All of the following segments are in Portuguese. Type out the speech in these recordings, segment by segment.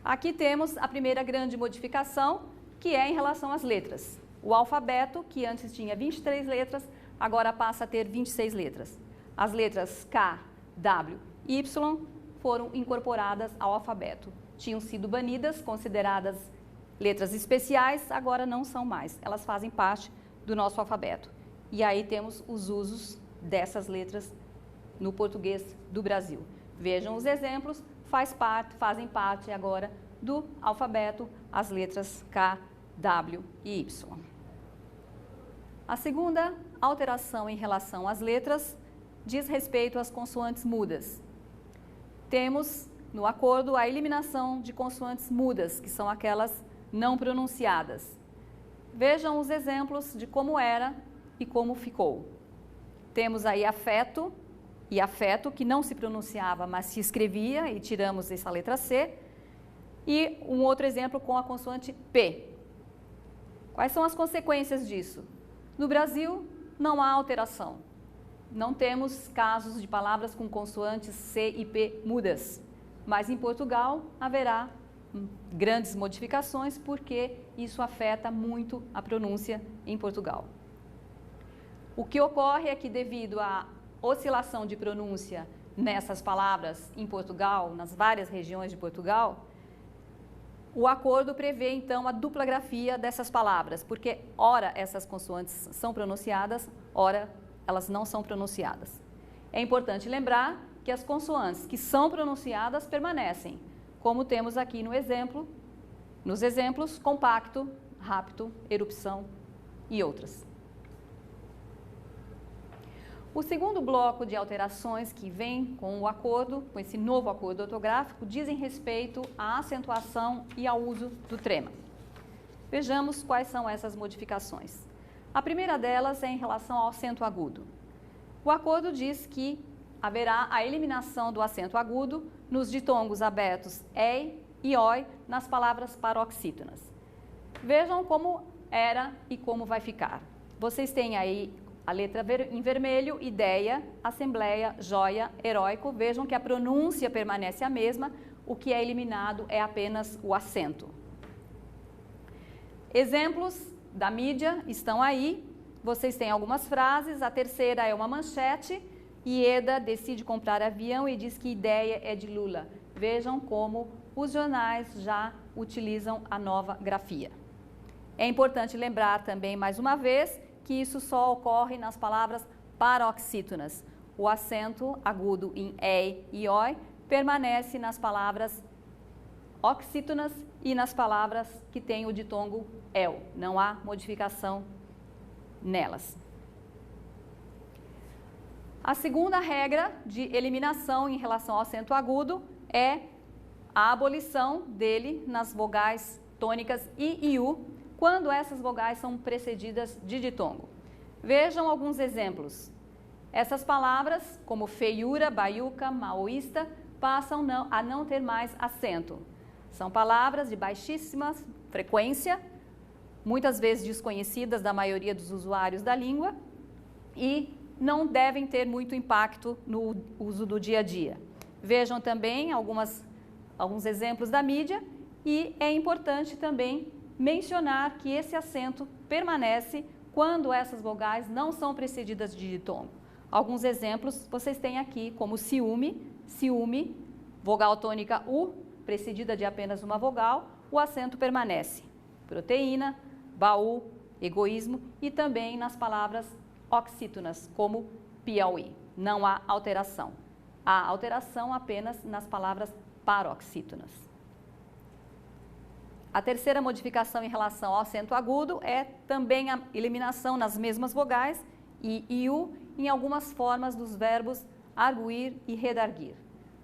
Aqui temos a primeira grande modificação, que é em relação às letras. O alfabeto, que antes tinha 23 letras, agora passa a ter 26 letras. As letras K, W e Y foram incorporadas ao alfabeto. Tinham sido banidas, consideradas letras especiais, agora não são mais. Elas fazem parte do nosso alfabeto. E aí temos os usos dessas letras no português do Brasil. Vejam os exemplos, fazem parte agora do alfabeto as letras K, W e Y. A segunda alteração em relação às letras diz respeito às consoantes mudas. Temos no acordo a eliminação de consoantes mudas, que são aquelas não pronunciadas. Vejam os exemplos de como era e como ficou. Temos aí afeto e afeto, que não se pronunciava, mas se escrevia, e tiramos essa letra C. E um outro exemplo com a consoante P. Quais são as consequências disso? No Brasil, não há alteração. Não temos casos de palavras com consoantes C e P mudas. Mas em Portugal haverá grandes modificações, porque isso afeta muito a pronúncia em Portugal. O que ocorre é que, devido à oscilação de pronúncia nessas palavras em Portugal, nas várias regiões de Portugal, o acordo prevê, então, a dupla grafia dessas palavras, porque, ora, essas consoantes são pronunciadas, ora, elas não são pronunciadas. É importante lembrar que as consoantes que são pronunciadas permanecem, como temos aqui no exemplo, nos exemplos compacto, rápido, erupção e outras. O segundo bloco de alterações que vem com o acordo, com esse novo acordo ortográfico, dizem respeito à acentuação e ao uso do trema. Vejamos quais são essas modificações. A primeira delas é em relação ao acento agudo. O acordo diz que haverá a eliminação do acento agudo nos ditongos abertos EI e OI nas palavras paroxítonas. Vejam como era e como vai ficar. Vocês têm aí a letra em vermelho, ideia, assembleia, joia, heróico. Vejam que a pronúncia permanece a mesma, o que é eliminado é apenas o acento. Exemplos da mídia estão aí. Vocês têm algumas frases. A terceira é uma manchete. Ieda decide comprar avião e diz que ideia é de Lula. Vejam como os jornais já utilizam a nova grafia. É importante lembrar também, mais uma vez, que isso só ocorre nas palavras paroxítonas. O acento agudo em EI e OI permanece nas palavras oxítonas e nas palavras que têm o ditongo EL. Não há modificação nelas. A segunda regra de eliminação em relação ao acento agudo é a abolição dele nas vogais tônicas I e U, quando essas vogais são precedidas de ditongo. Vejam alguns exemplos. Essas palavras, como feiura, baiuca, maoísta, passam a não ter mais acento. São palavras de baixíssima frequência, muitas vezes desconhecidas da maioria dos usuários da língua e não devem ter muito impacto no uso do dia a dia. Vejam também alguns exemplos da mídia e é importante também mencionar que esse acento permanece quando essas vogais não são precedidas de ditongo. Alguns exemplos vocês têm aqui, como ciúme, ciúme, vogal tônica U, precedida de apenas uma vogal, o acento permanece. Proteína, baú, egoísmo e também nas palavras oxítonas, como Piauí. Não há alteração. Há alteração apenas nas palavras paroxítonas. A terceira modificação em relação ao acento agudo é também a eliminação nas mesmas vogais, I e U, em algumas formas dos verbos arguir e redarguir.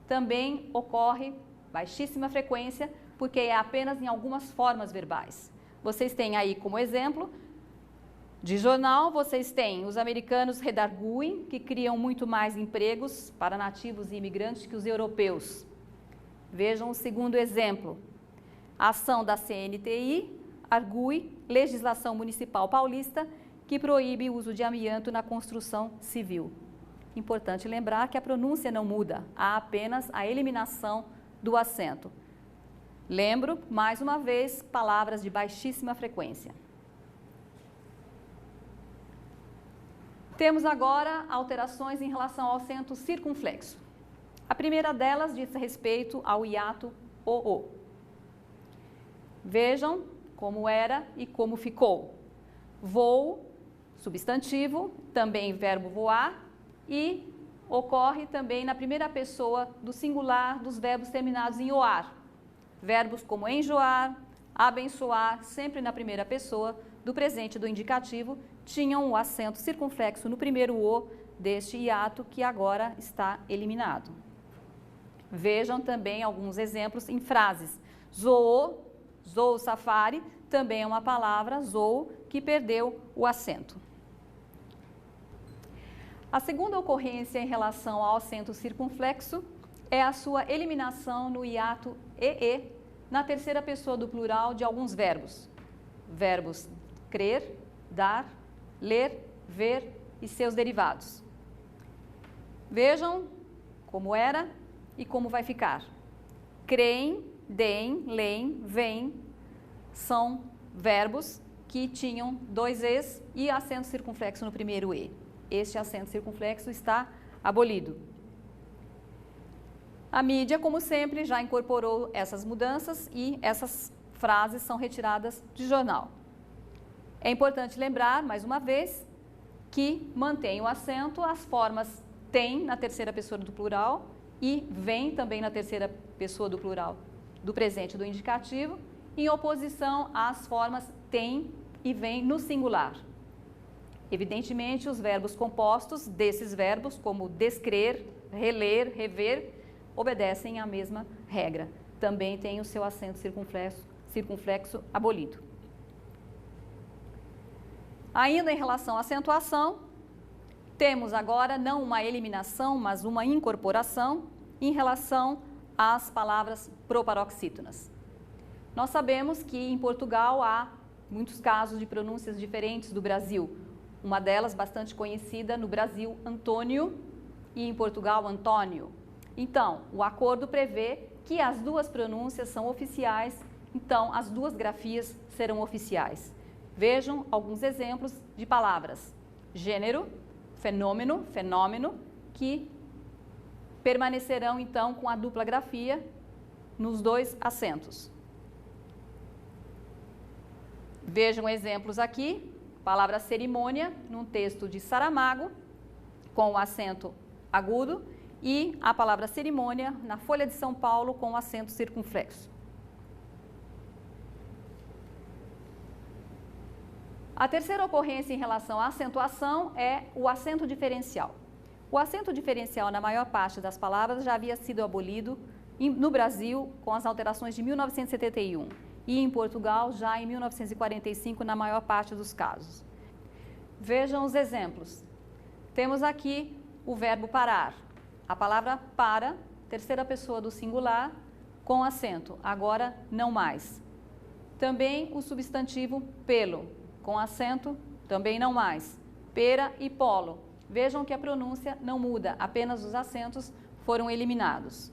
Também ocorre baixíssima frequência, porque é apenas em algumas formas verbais. Vocês têm aí como exemplo, de jornal, vocês têm os americanos redarguem, que criam muito mais empregos para nativos e imigrantes que os europeus. Vejam o segundo exemplo. A ação da CNTI argue legislação municipal paulista que proíbe o uso de amianto na construção civil. Importante lembrar que a pronúncia não muda, há apenas a eliminação do acento. Lembro, mais uma vez, palavras de baixíssima frequência. Temos agora alterações em relação ao acento circunflexo. A primeira delas diz respeito ao hiato OO. Vejam como era e como ficou. Voo, substantivo, também verbo voar, e ocorre também na primeira pessoa do singular dos verbos terminados em oar. Verbos como enjoar, abençoar, sempre na primeira pessoa do presente do indicativo, tinham o acento circunflexo no primeiro O deste hiato que agora está eliminado. Vejam também alguns exemplos em frases. Zoou, zoou safari, também é uma palavra, zoou, que perdeu o acento. A segunda ocorrência em relação ao acento circunflexo é a sua eliminação no hiato EE, na terceira pessoa do plural de alguns verbos. Verbos crer, dar, ler, ver e seus derivados. Vejam como era e como vai ficar. Creem, deem, leem, veem são verbos que tinham dois Es e acento circunflexo no primeiro E. Este acento circunflexo está abolido. A mídia, como sempre, já incorporou essas mudanças e essas frases são retiradas de jornal. É importante lembrar, mais uma vez, que mantém o acento as formas tem na terceira pessoa do plural e vem também na terceira pessoa do plural do presente do indicativo, em oposição às formas tem e vem no singular. Evidentemente, os verbos compostos desses verbos, como descrer, reler, rever, obedecem à mesma regra. Também tem o seu acento circunflexo abolido. Ainda em relação à acentuação, temos agora não uma eliminação, mas uma incorporação em relação às palavras proparoxítonas. Nós sabemos que em Portugal há muitos casos de pronúncias diferentes do Brasil. Uma delas, bastante conhecida no Brasil, Antônio, e em Portugal, Antônio. Então, o acordo prevê que as duas pronúncias são oficiais, então as duas grafias serão oficiais. Vejam alguns exemplos de palavras. Gênero, fenômeno, fenômeno, que permanecerão então com a dupla grafia nos dois acentos. Vejam exemplos aqui. Palavra cerimônia, num texto de Saramago, com o acento agudo, e a palavra cerimônia na Folha de São Paulo com o acento circunflexo. A terceira ocorrência em relação à acentuação é o acento diferencial. O acento diferencial na maior parte das palavras já havia sido abolido no Brasil com as alterações de 1971 e em Portugal já em 1945 na maior parte dos casos. Vejam os exemplos. Temos aqui o verbo parar. A palavra para, terceira pessoa do singular, com acento, agora não mais. Também o substantivo pelo, com acento, também não mais. Pera e polo. Vejam que a pronúncia não muda, apenas os acentos foram eliminados.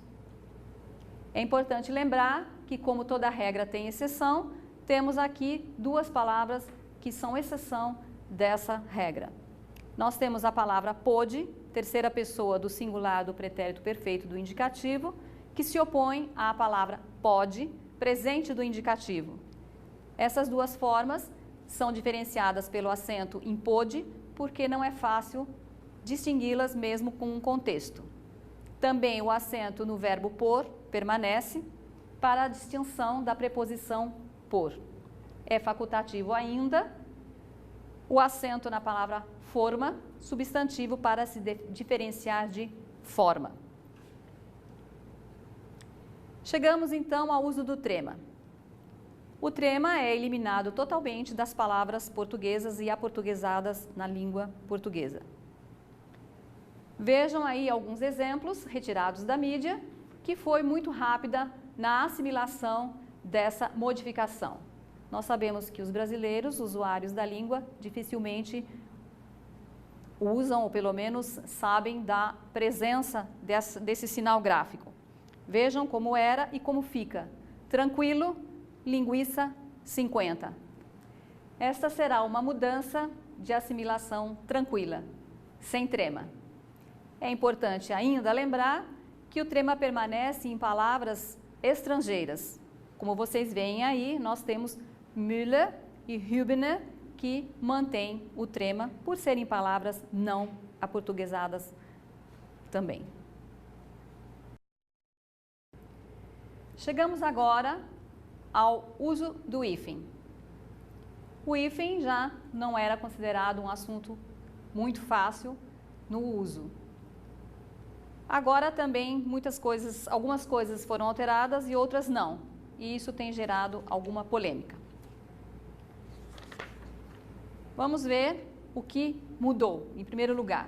É importante lembrar que, como toda regra tem exceção, temos aqui duas palavras que são exceção dessa regra. Nós temos a palavra pôde, terceira pessoa do singular do pretérito perfeito do indicativo, que se opõe à palavra pode, presente do indicativo. Essas duas formas são diferenciadas pelo acento em pôde, porque não é fácil distingui-las mesmo com um contexto. Também o acento no verbo por permanece para a distinção da preposição por. É facultativo ainda o acento na palavra forma, substantivo para se diferenciar de forma. Chegamos então ao uso do trema. O trema é eliminado totalmente das palavras portuguesas e aportuguesadas na língua portuguesa. Vejam aí alguns exemplos retirados da mídia, que foi muito rápida na assimilação dessa modificação. Nós sabemos que os brasileiros, usuários da língua, dificilmente usam, ou pelo menos sabem da presença desse sinal gráfico. Vejam como era e como fica. tranquilo, linguiça, 50. Esta será uma mudança de assimilação tranquila, sem trema. É importante ainda lembrar que o trema permanece em palavras estrangeiras. Como vocês veem aí, nós temos Müller e Hübner, que mantém o trema por serem palavras não aportuguesadas também. Chegamos agora ao uso do hífen. O hífen já não era considerado um assunto muito fácil no uso. Agora também algumas coisas foram alteradas e outras não, e isso tem gerado alguma polêmica. Vamos ver o que mudou, em primeiro lugar.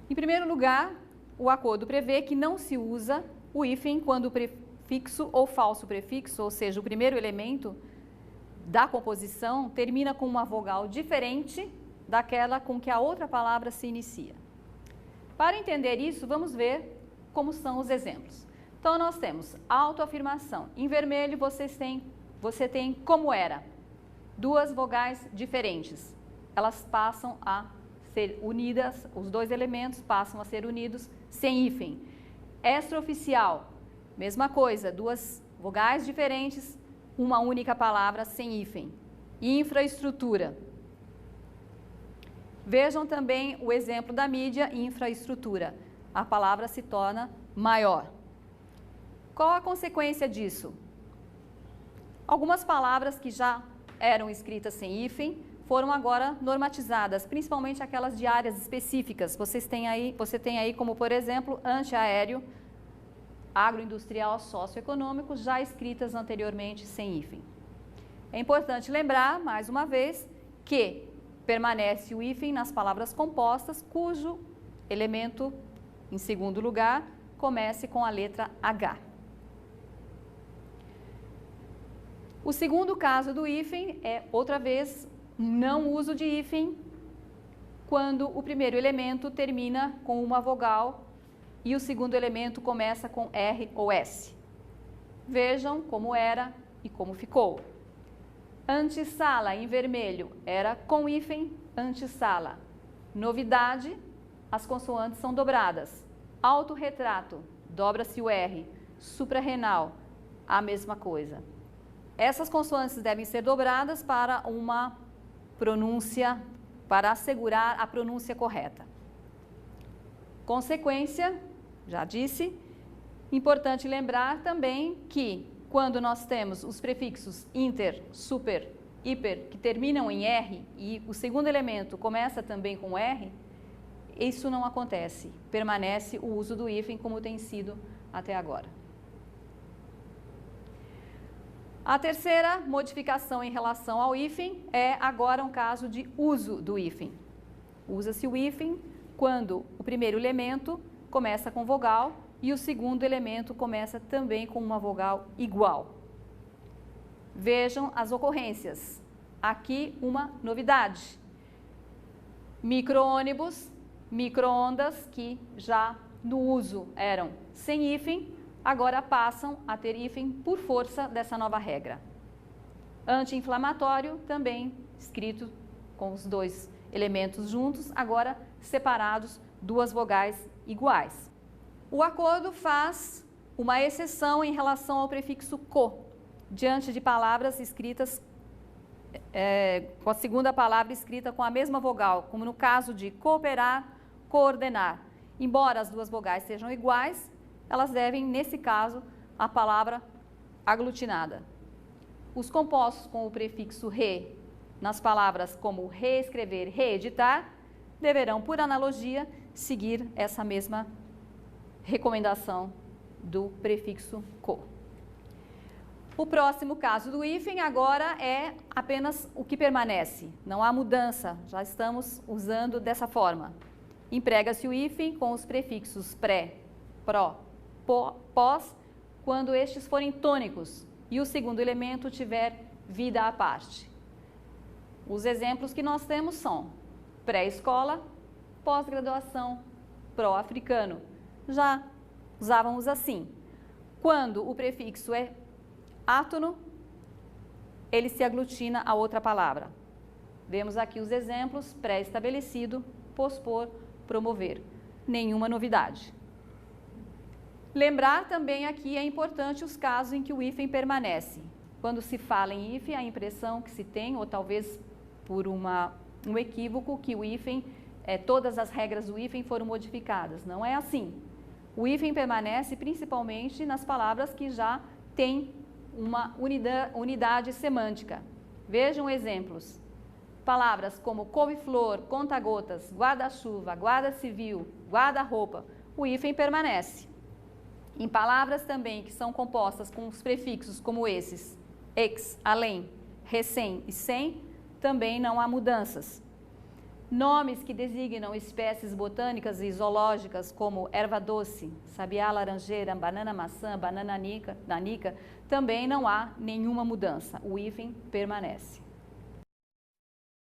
Em primeiro lugar, o acordo prevê que não se usa o hífen quando o prefixo ou falso prefixo, ou seja, o primeiro elemento da composição, termina com uma vogal diferente daquela com que a outra palavra se inicia. Para entender isso, vamos ver como são os exemplos. Então, nós temos autoafirmação. Em vermelho, você tem como era. Duas vogais diferentes. Elas passam a ser unidas, os dois elementos passam a ser unidos sem hífen. Extraoficial, mesma coisa, duas vogais diferentes, uma única palavra sem hífen. Infraestrutura. Vejam também o exemplo da mídia infraestrutura. A palavra se torna maior. Qual a consequência disso? Algumas palavras que já eram escritas sem hífen foram agora normatizadas, principalmente aquelas de áreas específicas. Você tem aí como, por exemplo, antiaéreo, agroindustrial, socioeconômico, já escritas anteriormente sem hífen. É importante lembrar, mais uma vez, que permanece o hífen nas palavras compostas, cujo elemento, em segundo lugar, comece com a letra H. O segundo caso do hífen é, outra vez, não uso de hífen quando o primeiro elemento termina com uma vogal e o segundo elemento começa com R ou S. Vejam como era e como ficou. Antessala, em vermelho, era com hífen, antessala. Novidade, as consoantes são dobradas. Autorretrato, dobra-se o R. Suprarrenal, a mesma coisa. Essas consoantes devem ser dobradas para uma pronúncia, para assegurar a pronúncia correta. Consequência, já disse, importante lembrar também que quando nós temos os prefixos inter, super, hiper, que terminam em R e o segundo elemento começa também com R, isso não acontece, permanece o uso do hífen como tem sido até agora. A terceira modificação em relação ao hífen é agora um caso de uso do hífen. Usa-se o hífen quando o primeiro elemento começa com vogal e o segundo elemento começa também com uma vogal igual. Vejam as ocorrências. Aqui uma novidade. Micro-ônibus, micro-ondas, que já no uso eram sem hífen, agora passam a ter hífen por força dessa nova regra. Anti-inflamatório, também escrito com os dois elementos juntos, agora separados, duas vogais iguais. O acordo faz uma exceção em relação ao prefixo co, diante de palavras escritas com a segunda palavra escrita com a mesma vogal, como no caso de cooperar, coordenar. Embora as duas vogais sejam iguais, elas devem, nesse caso, a palavra aglutinada. Os compostos com o prefixo re, nas palavras como reescrever, reeditar, deverão, por analogia, seguir essa mesma recomendação do prefixo co. O próximo caso do hífen agora é apenas o que permanece, não há mudança, já estamos usando dessa forma. Emprega-se o hífen com os prefixos pré, pró, pós, quando estes forem tônicos e o segundo elemento tiver vida à parte. Os exemplos que nós temos são pré-escola, pós-graduação, pró-africano. Já usávamos assim. Quando o prefixo é átono, ele se aglutina a outra palavra. Vemos aqui os exemplos: pré-estabelecido, pospor, promover. Nenhuma novidade. Lembrar também aqui é importante os casos em que o hífen permanece. Quando se fala em hífen, a impressão que se tem, ou talvez por um equívoco, que o hífen, todas as regras do hífen foram modificadas. Não é assim. O hífen permanece principalmente nas palavras que já têm uma unidade semântica. Vejam exemplos. Palavras como couve-flor, conta-gotas, guarda-chuva, guarda civil, guarda-roupa, o hífen permanece. Em palavras também que são compostas com os prefixos como esses, ex, além, recém e sem, também não há mudanças. Nomes que designam espécies botânicas e zoológicas como erva doce, sabiá laranjeira, banana maçã, banana nanica, também não há nenhuma mudança. O hífen permanece.